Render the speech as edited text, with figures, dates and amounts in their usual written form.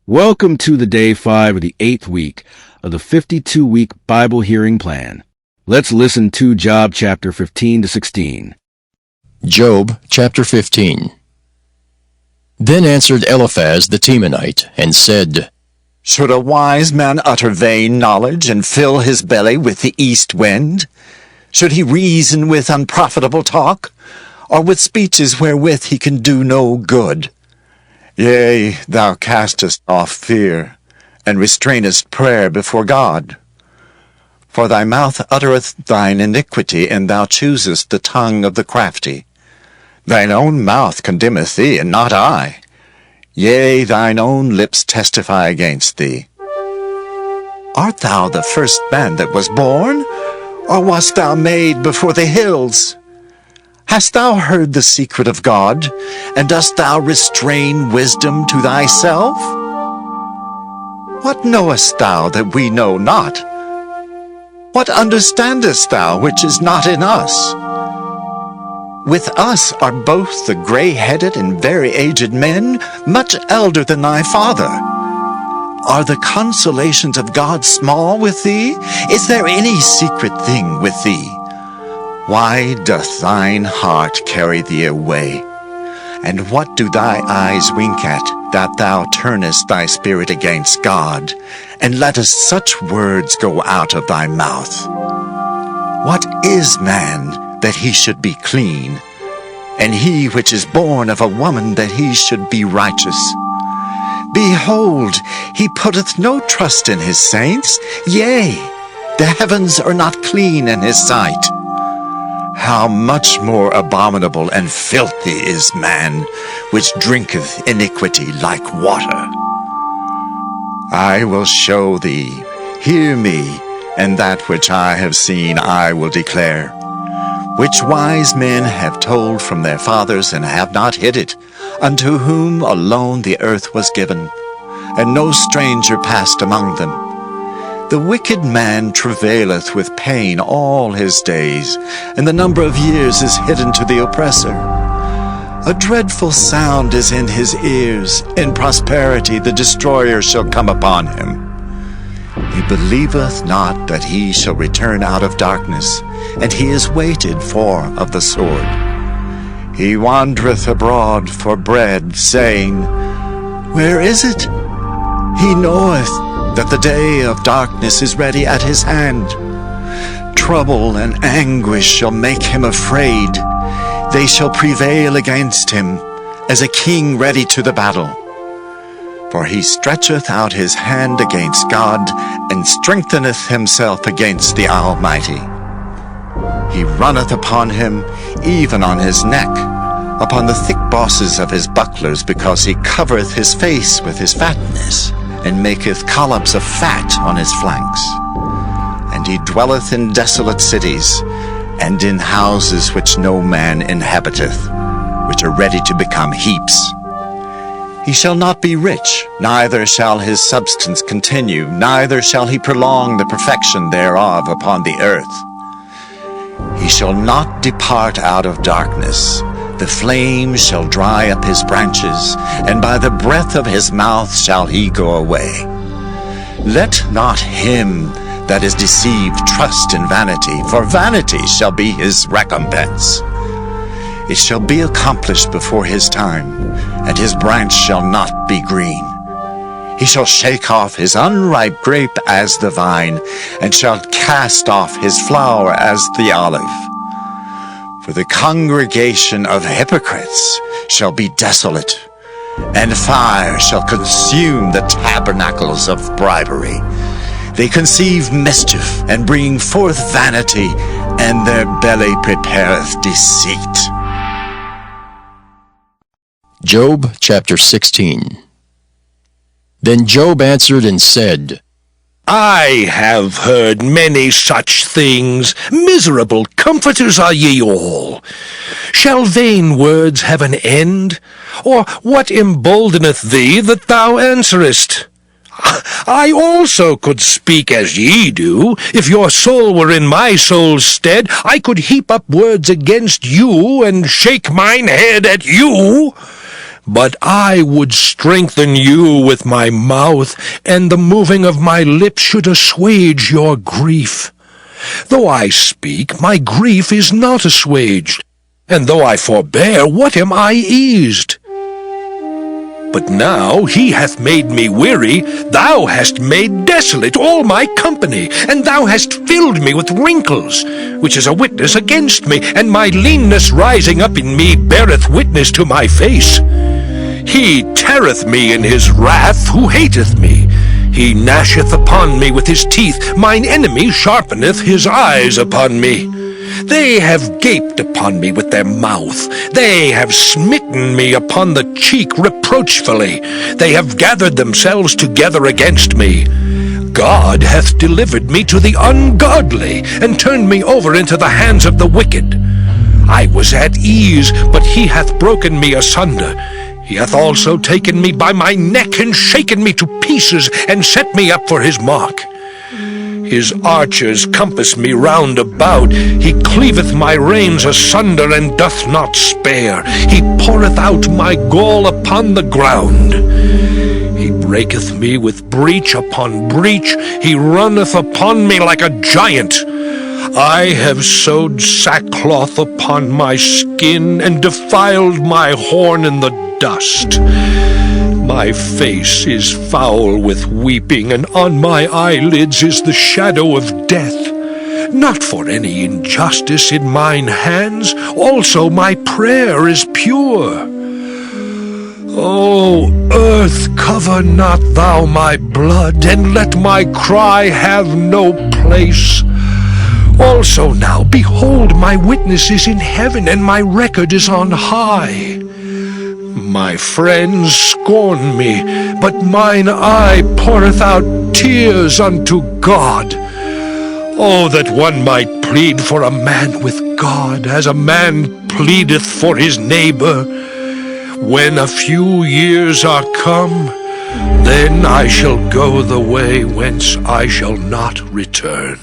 Welcome to the day 5 of the 8th week of the 52-week Bible hearing plan. Let's listen to Job chapter 15 to 16. Job chapter 15. Then answered Eliphaz the Temanite, and said, Should a wise man utter vain knowledge, and fill his belly with the east wind? Should he reason with unprofitable talk, or with speeches wherewith he can do no good? Yea, thou castest off fear, and restrainest prayer before God. For thy mouth uttereth thine iniquity, and thou choosest the tongue of the crafty. Thine own mouth condemneth thee, and not I. Yea, thine own lips testify against thee. Art thou the first man that was born, or wast thou made before the hills? Hast thou heard the secret of God, and dost thou restrain wisdom to thyself? What knowest thou that we know not? What understandest thou which is not in us? With us are both the gray-headed and very aged men, much elder than thy father. Are the consolations of God small with thee? Is there any secret thing with thee? Why doth thine heart carry thee away? And what do thy eyes wink at, that thou turnest thy spirit against God, and lettest such words go out of thy mouth? What is man, that he should be clean, and he which is born of a woman, that he should be righteous? Behold, he putteth no trust in his saints, yea, the heavens are not clean in his sight. How much more abominable and filthy is man, which drinketh iniquity like water. I will show thee, hear me, and that which I have seen I will declare, which wise men have told from their fathers, and have not hid it, unto whom alone the earth was given, and no stranger passed among them. The wicked man travaileth with pain all his days, and the number of years is hidden to the oppressor. A dreadful sound is in his ears. In prosperity the destroyer shall come upon him. He believeth not that he shall return out of darkness, and he is waited for of the sword. He wandereth abroad for bread, saying, Where is it? He knoweth that the day of darkness is ready at his hand. Trouble and anguish shall make him afraid. They shall prevail against him, as a king ready to the battle. For he stretcheth out his hand against God, and strengtheneth himself against the Almighty. He runneth upon him, even on his neck, upon the thick bosses of his bucklers, because he covereth his face with his fatness, and maketh columns of fat on his flanks. And he dwelleth in desolate cities, and in houses which no man inhabiteth, which are ready to become heaps. He shall not be rich, neither shall his substance continue, neither shall he prolong the perfection thereof upon the earth. He shall not depart out of darkness. The flames shall dry up his branches, and by the breath of his mouth shall he go away. Let not him that is deceived trust in vanity, for vanity shall be his recompense. It shall be accomplished before his time, and his branch shall not be green. He shall shake off his unripe grape as the vine, and shall cast off his flower as the olive. For the congregation of hypocrites shall be desolate, and fire shall consume the tabernacles of bribery. They conceive mischief, and bring forth vanity, and their belly prepareth deceit. Job chapter 16. Then Job answered and said, I have heard many such things. Miserable comforters are ye all. Shall vain words have an end? Or what emboldeneth thee that thou answerest? I also could speak as ye do. If your soul were in my soul's stead, I could heap up words against you, and shake mine head at you. But I would strengthen you with my mouth, and the moving of my lips should assuage your grief. Though I speak, my grief is not assuaged, and though I forbear, what am I eased? But now he hath made me weary, thou hast made desolate all my company, and thou hast filled me with wrinkles, which is a witness against me, and my leanness rising up in me beareth witness to my face. He teareth me in his wrath who hateth me. He gnasheth upon me with his teeth, mine enemy sharpeneth his eyes upon me. They have gaped upon me with their mouth. They have smitten me upon the cheek reproachfully. They have gathered themselves together against me. God hath delivered me to the ungodly, and turned me over into the hands of the wicked. I was at ease, but he hath broken me asunder. He hath also taken me by my neck, and shaken me to pieces, and set me up for his mark. His archers compass me round about. He cleaveth my reins asunder, and doth not spare. He poureth out my gall upon the ground. He breaketh me with breach upon breach. He runneth upon me like a giant. I have sewed sackcloth upon my skin, and defiled my horn in the dust. My face is foul with weeping, and on my eyelids is the shadow of death. Not for any injustice in mine hands, also my prayer is pure. O earth, cover not thou my blood, and let my cry have no place. Also now, behold, my witness is in heaven, and my record is on high. My friends scorn me, but mine eye poureth out tears unto God. Oh, that one might plead for a man with God, as a man pleadeth for his neighbor. When a few years are come, then I shall go the way whence I shall not return.